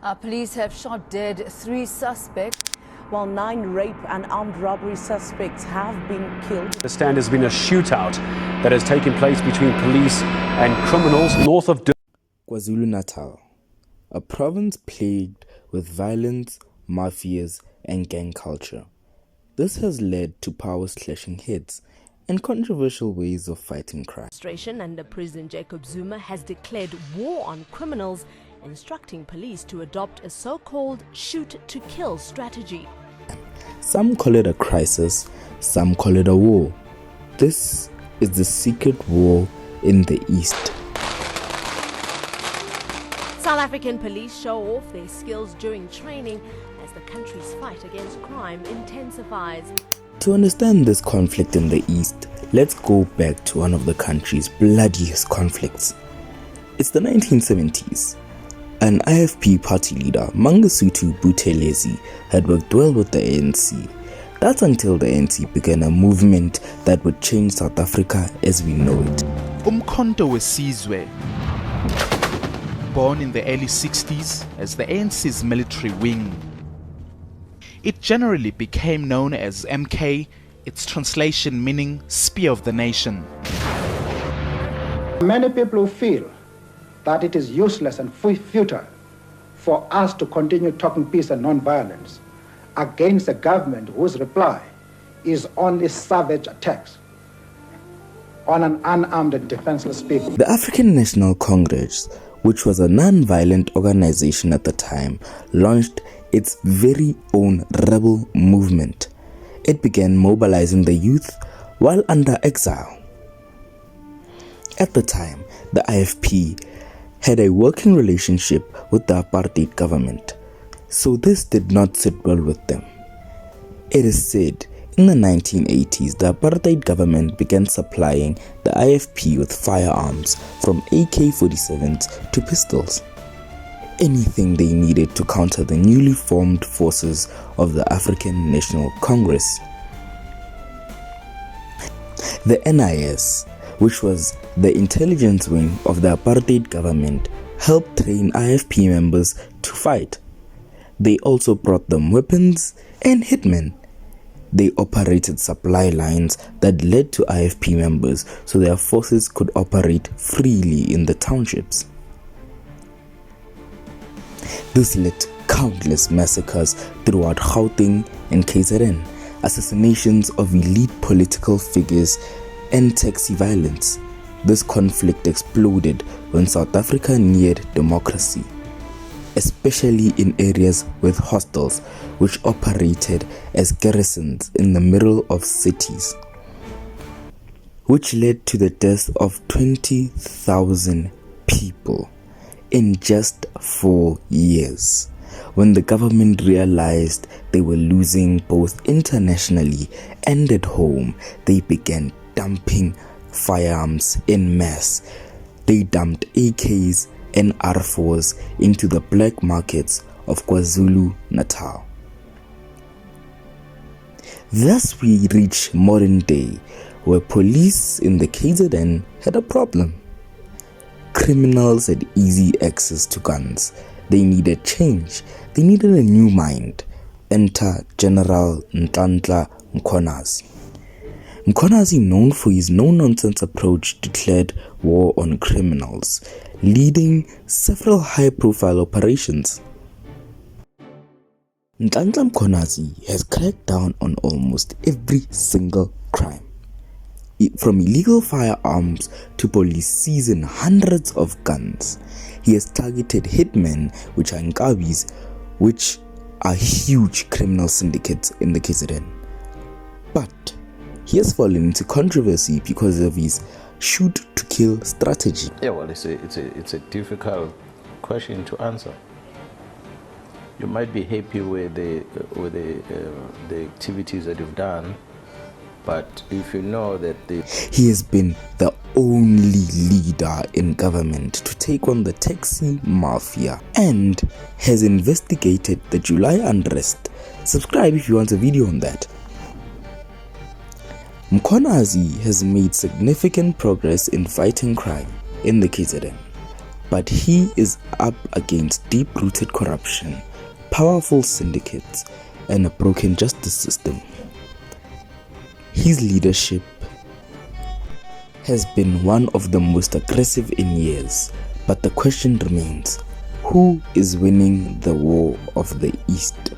Police have shot dead 3 suspects, while 9 rape and armed robbery suspects have been killed. The stand has been a shootout that has taken place between police and criminals north of KwaZulu-Natal, a province plagued with violence, mafias, and gang culture. This has led to powers clashing heads and controversial ways of fighting crime. Administration under President Jacob Zuma has declared war on criminals, instructing police to adopt a so-called shoot-to-kill strategy. Some call it a crisis, some call it a war. This is the secret war in the East. South African police show off their skills during training as the country's fight against crime intensifies. To understand this conflict in the East, let's go back to one of the country's bloodiest conflicts. It's the 1970s. An IFP party leader, Mangosuthu Buthelezi, had worked well with the ANC. That's until the ANC began a movement that would change South Africa as we know it. Umkhonto wesizwe, born in the early 60s as the ANC's military wing. It generally became known as MK, its translation meaning Spear of the Nation. Many people feel that it is useless and futile for us to continue talking peace and non-violence against a government whose reply is only savage attacks on an unarmed and defenseless people. The African National Congress, which was a non-violent organization at the time, launched its very own rebel movement. It began mobilizing the youth while under exile. At the time, the IFP had a working relationship with the apartheid government, so this did not sit well with them. It is said in the 1980s the apartheid government began supplying the IFP with firearms from AK-47s to pistols, anything they needed to counter the newly formed forces of the African National Congress. The NIS, which was the intelligence wing of the apartheid government, helped train IFP members to fight. They also brought them weapons and hitmen. They operated supply lines that led to IFP members so their forces could operate freely in the townships. This led to countless massacres throughout Gauteng and KZN, assassinations of elite political figures, and taxi violence. This conflict exploded when South Africa neared democracy, especially in areas with hostels which operated as garrisons in the middle of cities, which led to the death of 20,000 people in just 4 years. When the government realized they were losing both internationally and at home, they began dumping firearms in mass. They dumped AKs and R4s into the black markets of KwaZulu-Natal. Thus we reach modern day, where police in the KZN had a problem. Criminals had easy access to guns. They needed change. They needed a new mind. Enter General Nhlanhla Mkhwanazi. Mkhwanazi, known for his no-nonsense approach, declared war on criminals, leading several high-profile operations. Nhlanhla Mkhwanazi has cracked down on almost every single crime, from illegal firearms to police seizing hundreds of guns. He has targeted hitmen, which are nkabis, which are huge criminal syndicates in the KZN. But he has fallen into controversy because of his shoot-to-kill strategy. Yeah, well, it's a difficult question to answer. You might be happy with the activities that you've done, but if you know that he has been the only leader in government to take on the taxi mafia and has investigated the July unrest. Subscribe if you want a video on that. Mkhwanazi has made significant progress in fighting crime in the KZN. but he is up against deep-rooted corruption, powerful syndicates, and a broken justice system. His leadership has been one of the most aggressive in years, but the question remains, who is winning the war of the East?